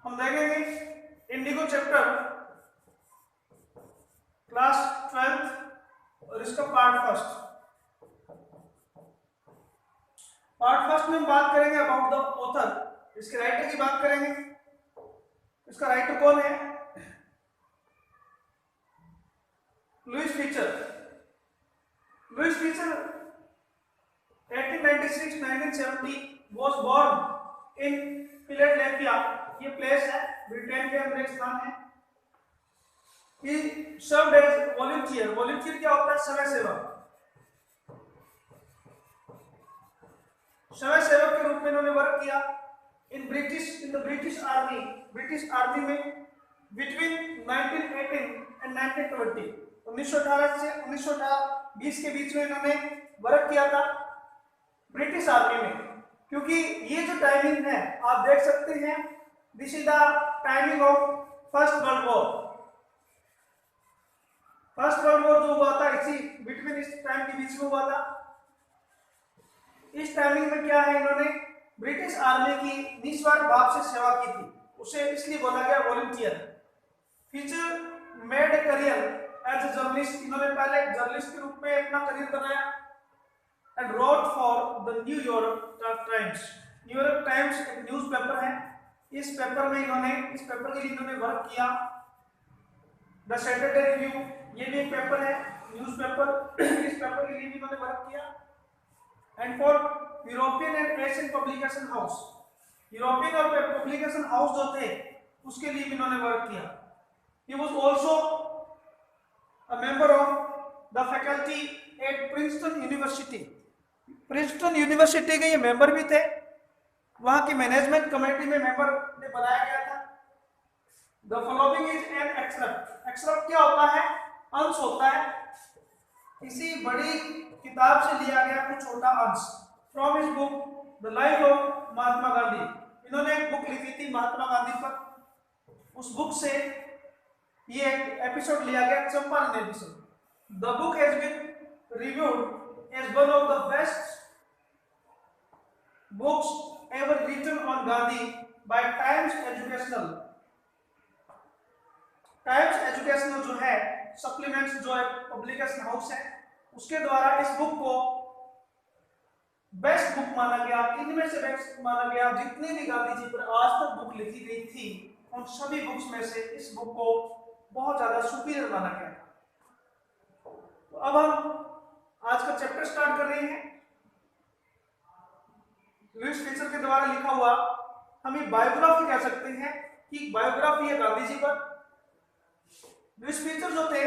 हम देखेंगे Indigo chapter class 12 और इसका पार्ट फर्स्ट में हम बात करेंगे अबाउट द ऑथर, इसके राइटर की बात करेंगे। इसका राइटर कौन है? Louis Fischer. Louis Fischer 1896-1970 was born in Philadelphia, ये प्लेस है, ब्रिटेन के अंदर एक स्थान है। He served as volunteer। Volunteer क्या होता है? समय सेवक। समय सेवक के रूप में इन्होंने वर्क किया in the British army. British army में बिटवीन 1918 एंड 1920, 1918 से 1920 के बीच में इन्होंने वर्क किया था ब्रिटिश आर्मी में। क्योंकि ये जो टाइमिंग है आप देख सकते हैं, this is the timing of first world war. First world war जो हुआ था इसी बिटवीन इस टाइम के बीच में हुआ था। इस टाइमिंग में क्या है, इन्होंने ब्रिटिश आर्मी की निस्वार्थ भाव से सेवा की थी, उसे इसलिए बोला गया volunteer. Fischer made a career as a journalist. इन्होंने पहले एक जर्नलिस्ट के रूप में अपना करियर बनाया and wrote for the New York times. New York times एक न्यूज़पेपर है, इस पेपर के लिए इन्होंने वर्क किया। द सैटरडे रिव्यू, ये भी एक पेपर है, न्यूज़पेपर, इस पेपर के लिए भी इन्होंने वर्क किया। And for European and Asian publication house, European और पब्लिकेशन हाउस जो थे उसके लिए भी इन्होंने वर्क किया। He was also a member of the faculty at Princeton university. Princeton university के ये मेंबर भी थे, वहां की मैनेजमेंट कमेटी में मेंबर ने बनाया गया था। The following is an extract. Extract क्या होता है? अंश होता है, किसी बड़ी किताब से लिया गया कुछ छोटा अंश। From his book the life of Mahatma Gandhi. इन्होंने एक बुक लिखी थी महात्मा गांधी पर, उस बुक से ये एक एपिसोड लिया गया, Champaran episode. The book has been reviewed as one of the best books ever written on Gandhi by Times Educational. Times Educational जो है सप्लीमेंट्स, जो एक पब्लिकेशन हाउस है, उसके द्वारा इस बुक को बेस्ट बुक माना गया। इनमें से बेस्ट माना गया, जितनी भी गांधी जी पर आज तक बुक लिखी गई थी उन सभी बुक्स में से इस बुक को बहुत ज्यादा सुपीरियर माना गया। तो अब हम आज का चैप्टर स्टार्ट कर रहे हैं। लुईस फीचर के द्वारा लिखा हुआ हम ये बायोग्राफी कह सकते हैं कि बायोग्राफी है गांधी जी पर। लुईस फीचर जो थे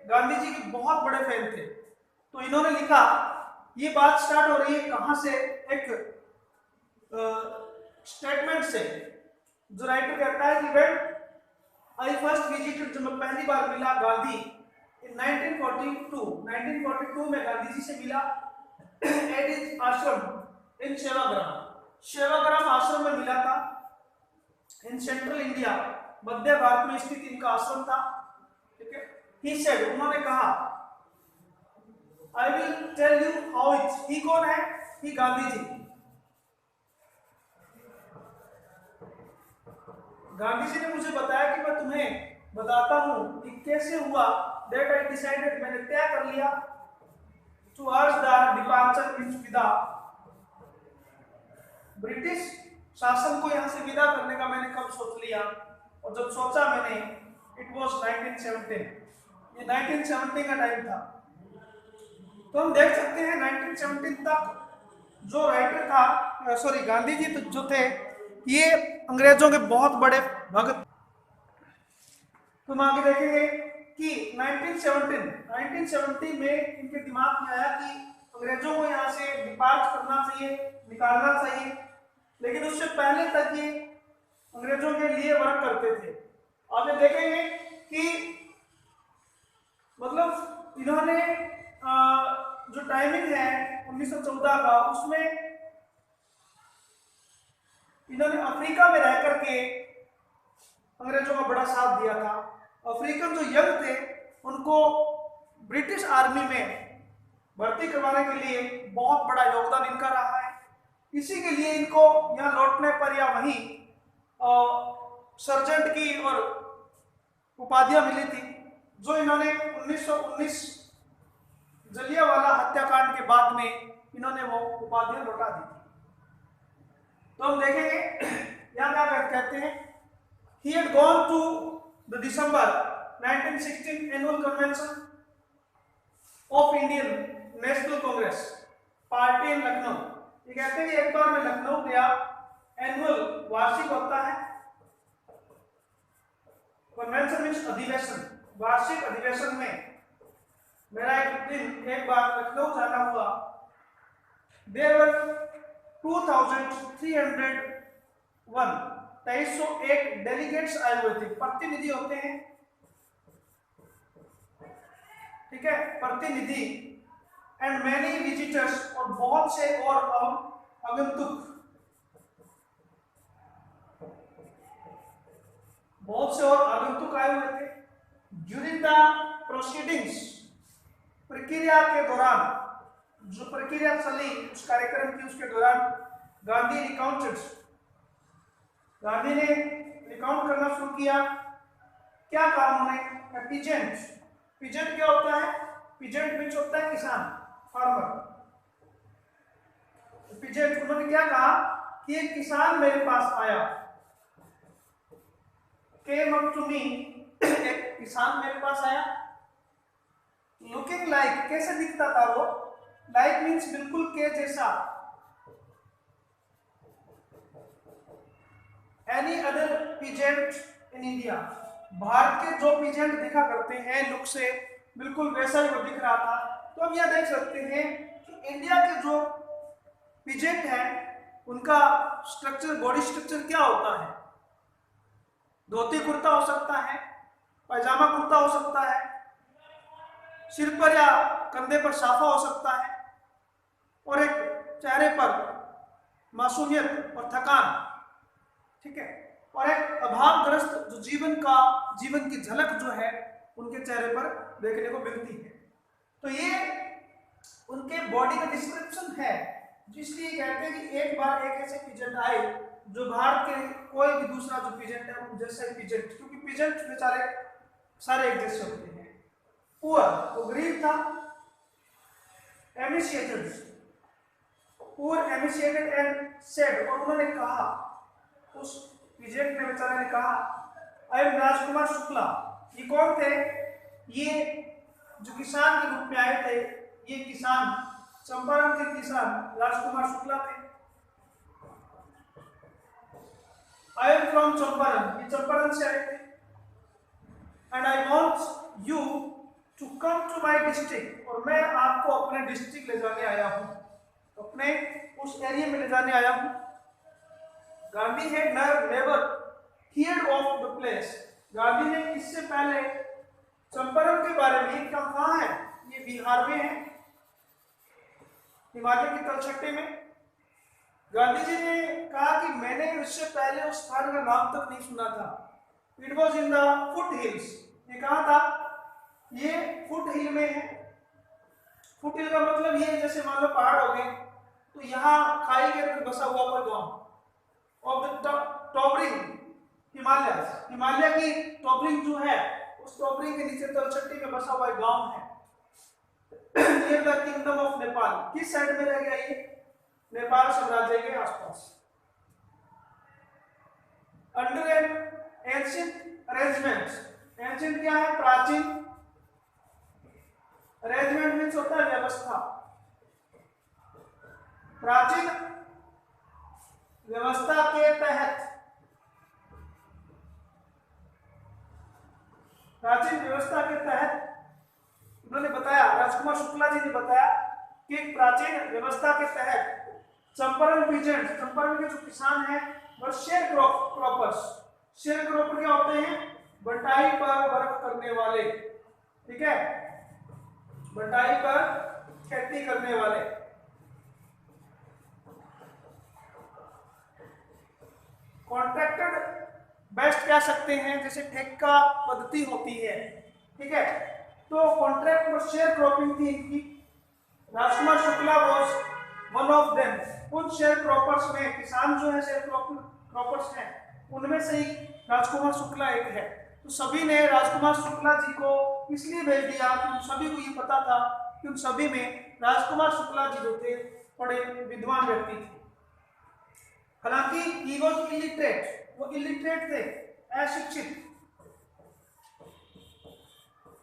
गांधी जी के बहुत बड़े फैन थे, तो इन्होंने लिखा, ये बात स्टार्ट हो रही है कहां से? एक स्टेटमेंट से, जो राइटर कहता है कि व्हेन आई फर्स्ट विजिटेड, जब मैं पहली बार मिला गांधी इन 1942 में गांधी जी से मिला एट हिज आश्रम इन सेवाग्राम आश्रम में मिला था। इन सेंट्रल इंडिया, मध्य भारत में स्थित इनका आश्रम था। ठीक है, ही सेड, उन्होंने कहा, I will tell you how it। ही कौन है? ही गांधी जी। गांधी जी ने मुझे बताया कि मैं तुम्हें बताता हूं कि कैसे हुआ। That I decided, मैंने तय कर लिया, towards the departure in विदा, ब्रिटिश शासन को यहां से विदा करने का मैंने कब सोच लिया, और जब सोचा मैंने, it was 1917। ये 1917 का टाइम था। तो हम देख सकते हैं 1917 तक जो राइटर था, गांधी जी जो थे, ये अंग्रेजों के बहुत बड़े भक्त। तो हम आगे देखेंगे कि 1970 में इनके दिमाग में आया कि अंग्रेजों को यहाँ से डिपार्ट करना चाहिए, निकालना चाहिए, लेकिन उससे पहले तक ये अंग्रेजों के लिए वर्क करते थे। आगे देखेंगे कि मतलब इन्होंने जो टाइमिंग है 1914 का, उसमें इन्होंने अफ्रीका में रह करके अंग्रेजों का बड़ा साथ दिया था। अफ्रीकन जो यंग थे उनको ब्रिटिश आर्मी में भर्ती करवाने के लिए बहुत बड़ा योगदान इनका रहा है। इसी के लिए इनको यहाँ लौटने पर या वहीं सर्जेंट की और उपाधियां मिली थी, जो इन्होंने 1919 जलियांवाला हत्याकांड के बाद में इन्होंने वो उपाधियां लौटा दी थी। तो हम देखेंगे यहां क्या कहते हैं, he had gone to the December 1916 annual convention of Indian National Congress party इन लखनऊ। ये कहते हैं कि एक बार मैं लखनऊ गया, एनुअल वार्षिक होता है, कन्वेंशन मीन्स अधिवेशन, वार्षिक अधिवेशन में मेरा एक बार लखनऊ जाना हुआ। देयर वर 2301 डेलीगेट्स आए हुए थे, प्रतिनिधि होते हैं, ठीक है, प्रतिनिधि, एंड मैनी विजिटर्स, और बहुत से और आगंतुक, बहुत से और आगंतुक आए हुए थे। ड्यूरिंग द प्रोसीडिंग्स, प्रक्रिया के दौरान, जो प्रक्रिया चली उस कार्यक्रम की, उसके दौरान गांधी रिकाउंटेड, गांधी ने रिकाउंट करना शुरू किया। क्या कहा उन्होंने? पीजेंट, पीजेंट क्या होता है? पीजेंट मीन्स होता है किसान, फार्मर। पीजेंट, उन्होंने क्या कहा कि एक किसान मेरे पास आया, came up to me, एक किसान मेरे पास आया, लुकिंग लाइक, कैसे दिखता था वो? लाइक मीन्स बिल्कुल के जैसा, any other peasant in India, Bharat के जो पीजेंट दिखा करते हैं लुक से, बिल्कुल वैसा ही वो दिख रहा था। तो हम यह देख सकते हैं कि इंडिया के जो पीजेंट हैं उनका स्ट्रक्चर, बॉडी स्ट्रक्चर क्या होता है? धोती कुर्ता हो सकता है, पैजामा कुर्ता हो सकता है, सिर पर या कंधे पर साफा हो सकता है, और एक चेहरे पर मासूमियत और थकान, ठीक है, और एक अभावग्रस्त जो जीवन की झलक जो है उनके चेहरे पर देखने को मिलती है। तो ये उनके बॉडी का डिस्क्रिप्शन है, जिसलिए कहते हैं कि एक बार एक ऐसे पीजेंट आए जो भारत के कोई भी दूसरा जो पीजेंट है वो जैसा पीजेंट, क्योंकि पीजेंट बेचारे सारे एक जैसे होते हैं। पुअर, वो गरीब था, एमिशिएटेड, पुअर एमिशिएटेड एंड सेड, और उन्होंने कहा, उस पीजेंट ने बेचारे ने कहा, आई एम राजकुमार शुक्ला। ये कौन थे? ये जो किसान के रूप में आए थे, ये किसान, चंपारण के किसान राजकुमार शुक्ला थे। आई एम फ्रॉम चंपारण, ये चंपारण से आए थे। And I want you to come to my district, और मैं आपको अपने डिस्ट्रिक्ट ले जाने आया हूँ, अपने उस एरिया में ले जाने आया हूँ। Gandhi had never heard of the place, Gandhi ने इससे पहले चंपारण के बारे में, ये कहाँ है? ये बिहार में है, हिमालय की तलछटे में। गांधी जी ने कहा कि मैंने इससे पहले उस स्थान का नाम तक नहीं सुना था। It was in the foot hills, ये कहा था? ये फुट हिल में है। फुट हिल का मतलब ये जैसे मान लो पहाड़ हो गए, तो यहाँ खाई के अंदर बसा हुआ कोई गांव, of the towering Himalaya, Himalaya की टॉवरिंग जो है, उस टॉवरिंग के नीचे तलछटी में बसा हुआ एक गांव है, near the kingdom of Nepal. किस साइड में रह गया ये? नेपाल साम्राज्य के आसपास। Under N ancient arrangement, ancient क्या है? प्राचीन, अरेंजमेंट मीन्स होता है व्यवस्था, प्राचीन व्यवस्था के तहत, प्राचीन व्यवस्था के तहत उन्होंने बताया, राजकुमार शुक्ला जी ने बताया कि प्राचीन व्यवस्था के तहत चंपारण पीजेंट, चंपारण के जो किसान हैं वो शेयर क्रॉपर्स, शेयर क्रॉपर क्या होते हैं? बंटाई पर वर्क करने वाले, ठीक है, बंटाई पर खेती करने वाले। कॉन्ट्रैक्टेड बेस्ट कह सकते हैं, जैसे ठेका पद्धति होती है, ठीक है। तो कॉन्ट्रैक्ट पर शेयर क्रॉपिंग थी इनकी। Rajkumar Shukla was one of them. उन शेयर क्रॉपर्स में, किसान जो है शेयर क्रॉपर्स हैं, उनमें से ही राजकुमार शुक्ला एक है। तो सभी ने राजकुमार शुक्ला जी को इसलिए भेज दिया कि उन सभी को ये पता था कि उन सभी में राजकुमार शुक्ला जी जो थे बड़े विद्वान व्यक्ति थे। हालांकि ही वॉज इलिटरेट, वो इलिटरेट थे, अशिक्षित,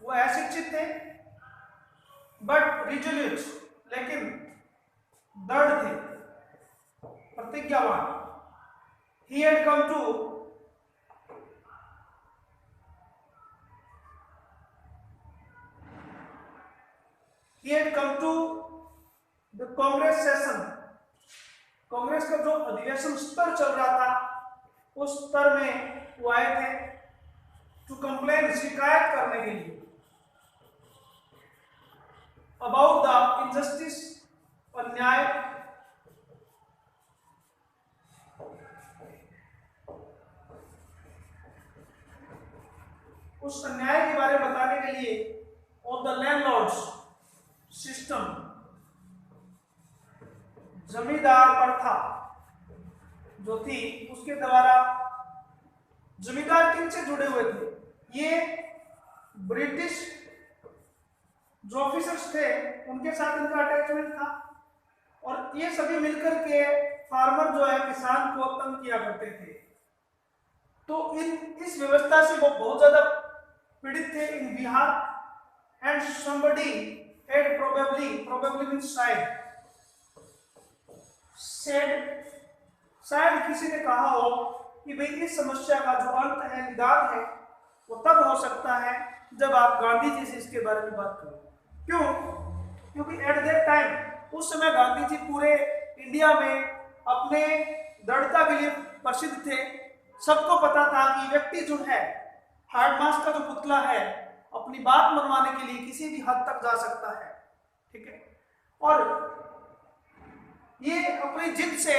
वो अशिक्षित थे, बट रिजोल्यूट, लेकिन दृढ़ थे, प्रतिज्ञावान। He had come to the Congress session, Congress का जो अधिवेशन स्तर चल रहा था उस स्तर में वो आए थे टू कंप्लेन, शिकायत करने के लिए, अबाउट द इनजस्टिस, अन्याय, उस अन्याय के बारे में बताने के लिए, ऑफ द लैंडलॉर्ड्स सिस्टम, जमींदार प्रथा जो थी उसके द्वारा। जमींदार किनसे जुड़े हुए थे? ये ब्रिटिश जो ऑफिसर्स थे उनके साथ इनका अटैचमेंट था, और ये सभी मिलकर के फार्मर जो है, किसान को तंग किया करते थे। तो इस व्यवस्था से वो बहुत ज्यादा पीड़ित थे in Bihar. And somebody had probably means शायद किसी ने कहा हो कि भाई इस समस्या का जो अंत है, निदान है, वो तब हो सकता है जब आप गांधी जी से इसके बारे में बात करो। क्यों? क्योंकि एट दैट टाइम, उस समय गांधी जी पूरे इंडिया में अपने दृढ़ता के लिए प्रसिद्ध थे। सबको पता था कि व्यक्ति जो है, हार्ड मास का जो पुतला है, अपनी बात मनवाने के लिए किसी भी हद तक जा सकता है, ठीक है। और ये अपनी जिद से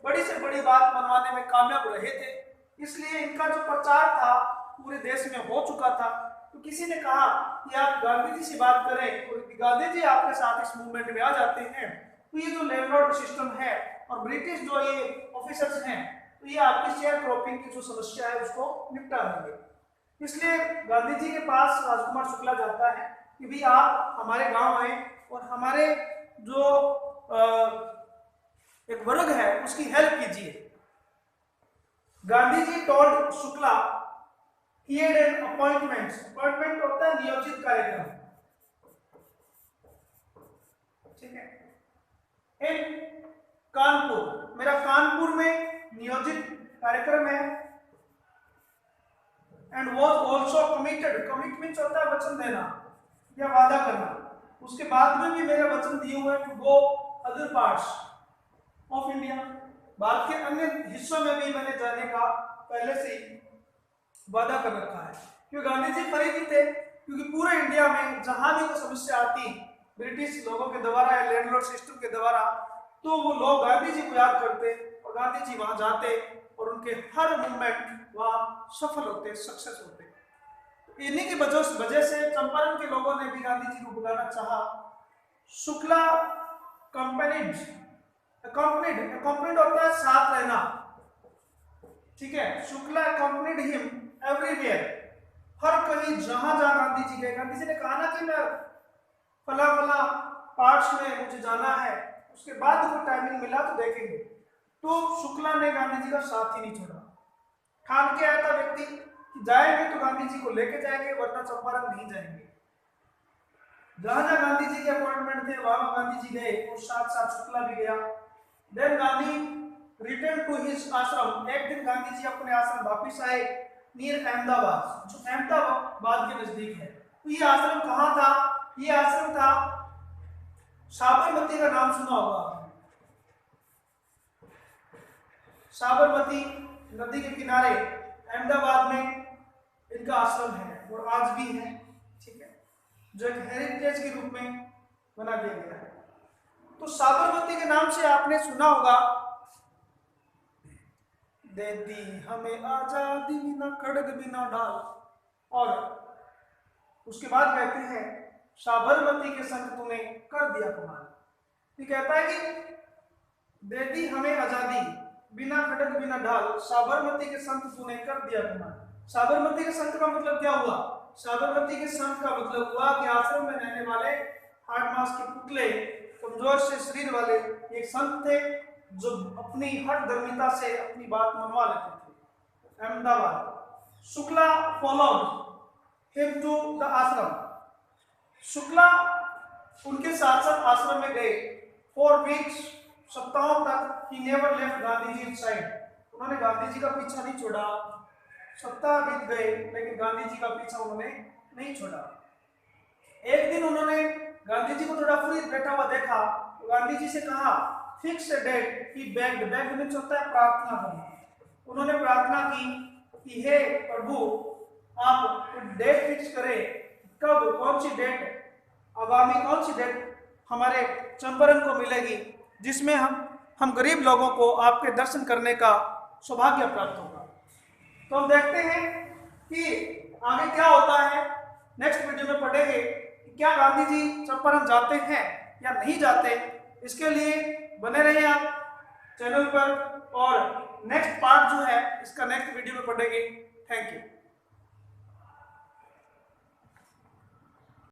बड़ी बात मनवाने में कामयाब रहे थे, इसलिए इनका जो प्रचार था पूरे देश में हो चुका था। तो किसी ने कहा कि आप गांधी जी से बात करें, और गांधी जी आपके साथ इस मूवमेंट में आ जाते हैं, तो ये जो लैंडलॉर्ड सिस्टम है और ब्रिटिश जो ये ऑफिसर्स हैं, तो ये आपकी शेयर क्रॉपिंग की जो समस्या है उसको निपटा देंगे। इसलिए गांधी जी के पास राजकुमार शुक्ला जाता है कि भाई आप हमारे गांव आए और हमारे जो एक वर्ग है उसकी हेल्प कीजिए। Gandhi ji told Shukla he had an appointment होता है नियोजित कार्यक्रम, ठीक है। इन कानपुर, मेरा कानपुर में नियोजित कार्यक्रम है। And was also committed, commitment होता है वचन देना या वादा करना, उसके बाद में भी मेरे वचन दिए हुए to go other parts of India, Bharat के अन्य हिस्सों में भी मैंने जाने का पहले से ही वादा कर रखा है। क्योंकि गांधी जी फरीदी थे, क्योंकि पूरे इंडिया में जहां भी कोई समस्या आती ब्रिटिश लोगों के द्वारा या लैंडलॉर्ड सिस्टम के द्वारा, तो वो लोग गांधी जी को याद करते और गांधी जी वहां जाते और उनके हर मूवमेंट वहां सफल होते, सक्सेस होते। इन्हीं की वजह से चंपारण के लोगों ने भी गांधी जी को बुलाना चाहा। शुक्ला कंपनीड होता है साथ रहना, ठीक है। शुक्ला कंपनीड हिम एवरीवेयर, हर कहीं जहां जहां गांधी जी गए। गांधी जी ने कहा ना कि मैं फला पार्ट्स में मुझे जाना है, उसके बाद कोई टाइमिंग मिला तो देखेंगे। तो शुक्ला ने गांधी जी का साथ ही नहीं छोड़ा। ठान के आया था व्यक्ति कि जाएंगे तो गांधी जी को लेके जाएंगे, वरना चंपारण नहीं जाएंगे। जहां जहां गांधी जी के अपॉइंटमेंट थे वहां गांधी जी गए और साथ साथ शुक्ला भी गया। Then Gandhi return to his ashram, एक दिन गांधी जी अपने आश्रम वापिस आए नियर अहमदाबाद, जो अहमदाबाद के नजदीक है। तो ये आश्रम कहाँ था? ये आश्रम था, साबरमती का नाम सुना होगा आपने। साबरमती नदी के किनारे अहमदाबाद में इनका आश्रम है और आज भी है, ठीक है, जो एक हेरिटेज के रूप में बना दिया गया है। तो साबरमती के नाम से आपने सुना होगा, दे दी हमें आजादी न खड़ग बिना डाल, और उसके बाद कहते हैं साबरमती के संग तूने कर दिया कमाल। ये कहता है कि दे दी हमें आजादी, बिना खड़ग बिना ढाल, साबरमती के संत तूने कर दिया गुमान। साबरमती के संत का मतलब क्या हुआ? साबरमती के संत का मतलब हुआ कि आश्रम में रहने वाले हाड़ मांस के पुतले, कमजोर से शरीर वाले एक संत थे जो अपनी हठ धर्मिता से अपनी बात मनवा लेते थे। Ahmedabad. Shukla followed him to the ashram. Shukla उनके साथ साथ आश्रम में गए। 4 वीक्स, सप्ताहों तक he never left Gandhi ji side. उन्होंने गांधी जी का पीछा नहीं छोड़ा। सप्ताह बीत गए लेकिन गांधी जी का पीछा उन्होंने नहीं छोड़ा। एक दिन उन्होंने गांधी जी को थोड़ा फ्री बैठा हुआ देखा तो गांधी जी से कहा fix a date. He begged, begged means होता है प्रार्थना करना। उन्होंने प्रार्थना की कि हे प्रभु आप डेट फिक्स करें, कब, कौन सी डेट, आगामी कौन सी डेट हमारे चंपारण को मिलेगी जिसमें हम गरीब लोगों को आपके दर्शन करने का सौभाग्य प्राप्त होगा। तो हम देखते हैं कि आगे क्या होता है। नेक्स्ट वीडियो में पढ़ेंगे कि क्या गांधी जी चंपारण जाते हैं या नहीं जाते। इसके लिए बने रहिए आप चैनल पर, और नेक्स्ट पार्ट जो है इसका नेक्स्ट वीडियो में पढ़ेंगे। Thank you.